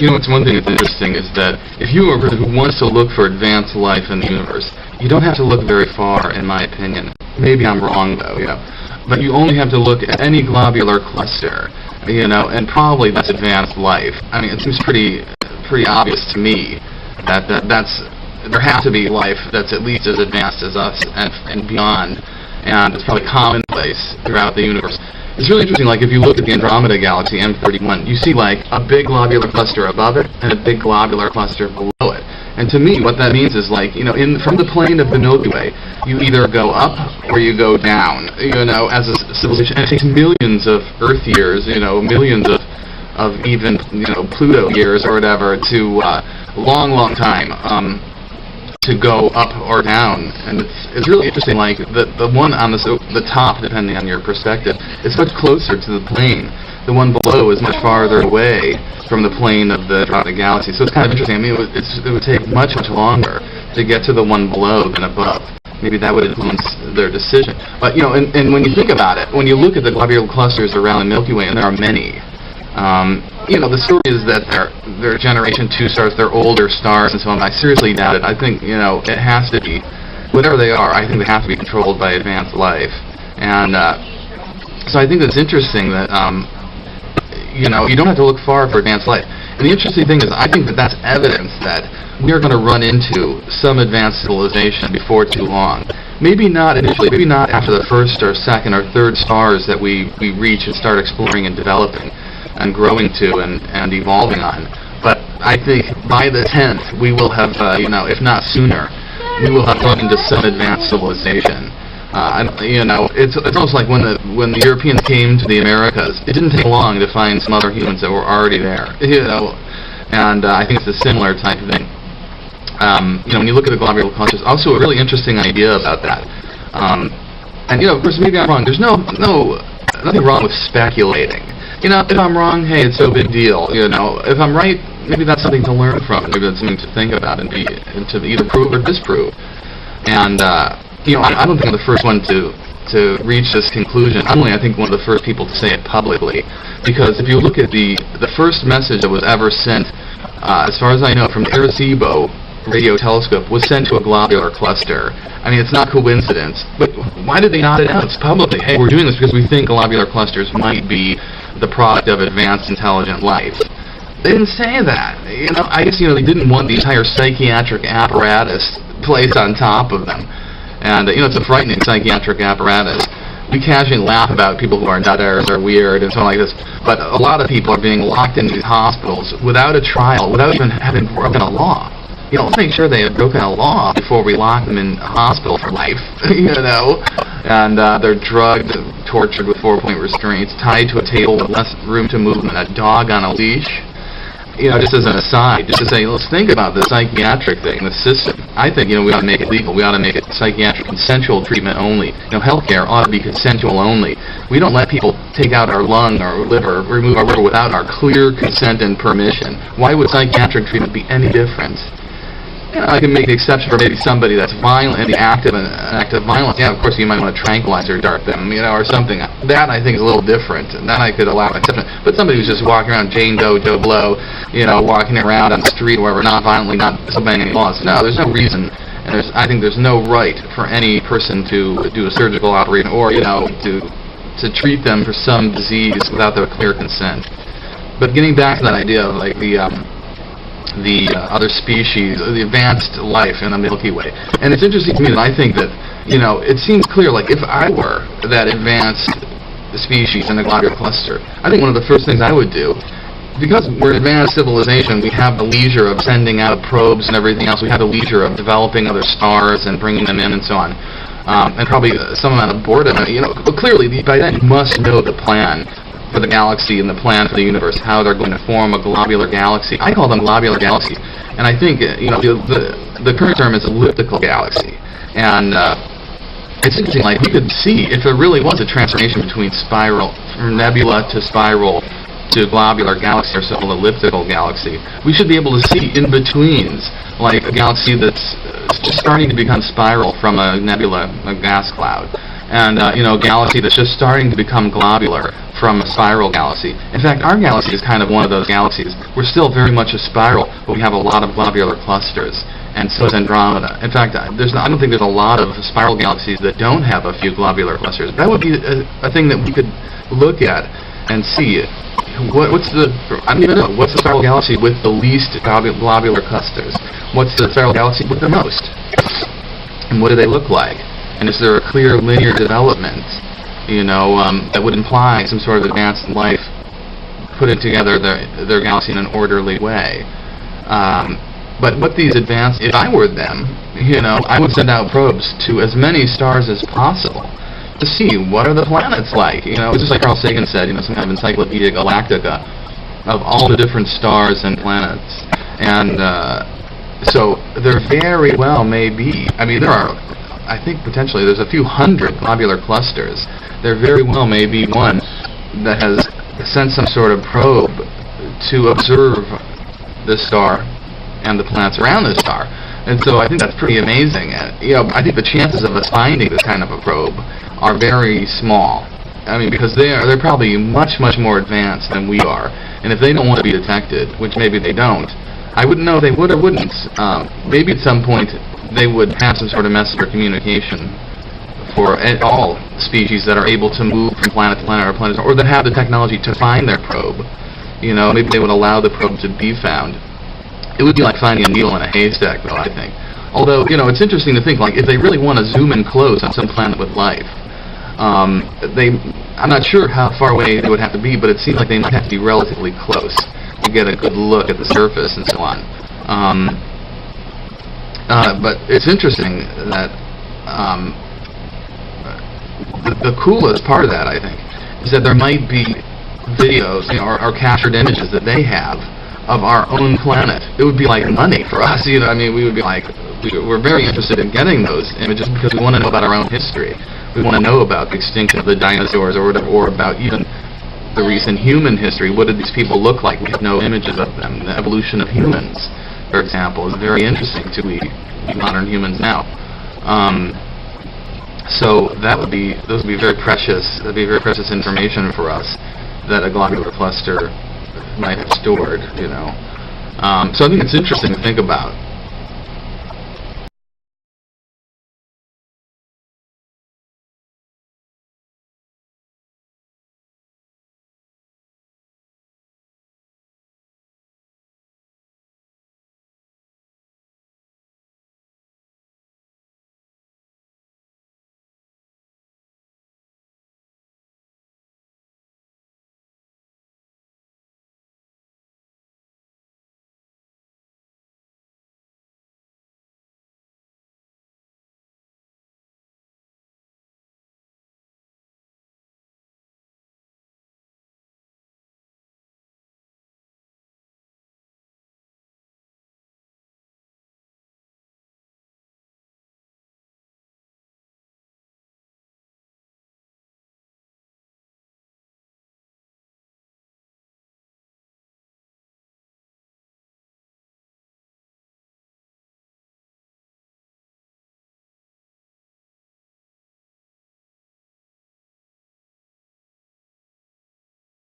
It's one thing that's interesting is that if you are a person who wants to look for advanced life in the universe, you don't have to look very far, in my opinion. Maybe I'm wrong, though, But you only have to look at any globular cluster, and probably that's advanced life. I mean, it seems pretty obvious to me that there has to be life that's at least as advanced as us and beyond, and it's probably commonplace throughout the universe. It's really interesting, like if you look at the Andromeda Galaxy, M31, you see like a big globular cluster above it and a big globular cluster below it. And to me, what that means is like, from the plane of the Milky Way, you either go up or you go down, as a civilization. And it takes millions of Earth years, millions of even, Pluto years or whatever to long time to go up or down. And it's really interesting, like the one on the top, depending on your perspective, is much closer to the plane. The one below is much farther away from the plane of the Andromeda Galaxy. So it's kind of interesting. I mean, it would take much longer to get to the one below than above. Maybe that would influence their decision. But, and when you think about it, when you look at the globular clusters around the Milky Way, and there are many, the story is that they're Generation 2 stars, they're older stars and so on. I seriously doubt it. I think, it has to be, whatever they are, I think they have to be controlled by advanced life. And so I think it's interesting that, you don't have to look far for advanced life. And the interesting thing is, I think that's evidence that we are going to run into some advanced civilization before too long. Maybe not initially, maybe not after the first or second or third stars that we reach and start exploring and developing and growing to and evolving on. But I think by the 10th, we will have, if not sooner, we will have run into some advanced civilization. It's almost like when the Europeans came to the Americas, it didn't take long to find some other humans that were already there, and I think it's a similar type of thing. When you look at the globular clusters, also a really interesting idea about that. And of course, maybe I'm wrong. There's nothing wrong with speculating. If I'm wrong, hey, it's no big deal. If I'm right, maybe that's something to learn from. Maybe that's something to think about and to either prove or disprove. And I don't think I'm the first one to reach this conclusion. I think one of the first people to say it publicly, because if you look at the first message that was ever sent, as far as I know, from the Arecibo radio telescope, was sent to a globular cluster. I mean, it's not coincidence. But why did they not announce publicly, hey, we're doing this because we think globular clusters might be the product of advanced intelligent life? They didn't say that. I guess, they didn't want the entire psychiatric apparatus placed on top of them. And, it's a frightening psychiatric apparatus. We casually laugh about people who are nutters or weird and so on like this, but a lot of people are being locked into these hospitals without a trial, without even having broken a law. Let's make sure they have broken a law before we lock them in a hospital for life, And they're drugged, tortured with 4-point restraints, tied to a table with less room to move than a dog on a leash. Just as an aside, just to say, let's think about the psychiatric thing, the system. I think, we ought to make it legal. We ought to make it psychiatric consensual treatment only. Healthcare ought to be consensual only. We don't let people take out our lung or liver, remove our liver without our clear consent and permission. Why would psychiatric treatment be any different? I can make the exception for maybe somebody that's violent, in the act of violence. Yeah, of course, you might want to tranquilize or dart them, or something. That, I think, is a little different, and that I could allow an exception. But somebody who's just walking around Jane Doe, Joe Blow, walking around on the street or wherever, not violently, not disobeying any laws. No, there's no reason, and I think there's no right for any person to do a surgical operation or, to treat them for some disease without their clear consent. But getting back to that idea of, like, the other species, the advanced life in the Milky Way. And it's interesting to me that I think that, it seems clear, like, if I were that advanced species in the globular cluster, I think one of the first things I would do, because we're an advanced civilization, we have the leisure of sending out probes and everything else, we have the leisure of developing other stars and bringing them in and so on, and probably some amount of boredom. But clearly, by then, you must know the plan for the galaxy and the plan for the universe, how they're going to form a globular galaxy. I call them globular galaxies, and I think the current term is elliptical galaxy. And it's interesting, like, we could see if there really was a transformation between spiral, from nebula to spiral to globular galaxy, or so-called elliptical galaxy. We should be able to see in-betweens, like a galaxy that's just starting to become spiral from a nebula, a gas cloud. And, a galaxy that's just starting to become globular from a spiral galaxy. In fact, our galaxy is kind of one of those galaxies. We're still very much a spiral, but we have a lot of globular clusters, and so is Andromeda. In fact, I don't think there's a lot of spiral galaxies that don't have a few globular clusters. That would be a thing that we could look at and see. What's the spiral galaxy with the least globular clusters? What's the spiral galaxy with the most? And what do they look like? And is there a clear linear development, that would imply some sort of advanced life putting together their galaxy in an orderly way? But what these advanced, if I were them, I would send out probes to as many stars as possible to see what are the planets like. It's just like Carl Sagan said, some kind of Encyclopedia Galactica of all the different stars and planets. And so there very well may be, there are, I think potentially there's a few hundred globular clusters. There very well may be one that has sent some sort of probe to observe the star and the planets around the star. And so I think that's pretty amazing. And, I think the chances of us finding this kind of a probe are very small. Because they're probably much more advanced than we are. And if they don't want to be detected, which maybe they don't, I wouldn't know if they would or wouldn't. Maybe at some point they would have some sort of message or communication for all species that are able to move from planet to planet or that have the technology to find their probe. Maybe they would allow the probe to be found. It would be like finding a needle in a haystack, though, I think. Although, it's interesting to think, like, if they really want to zoom in close on some planet with life, I'm not sure how far away they would have to be, but it seems like they might have to be relatively close to get a good look at the surface and so on. But it's interesting that the coolest part of that, I think, is that there might be videos, or captured images that they have of our own planet. It would be like money for us, we would be like, we're very interested in getting those images because we want to know about our own history. We want to know about the extinction of the dinosaurs or about even the recent human history. What did these people look like? We have no images of them. The evolution of humans, for example, is very interesting to we modern humans now. So those would be very precious. That'd be very precious information for us that a globular cluster might have stored. So I think it's interesting to think about.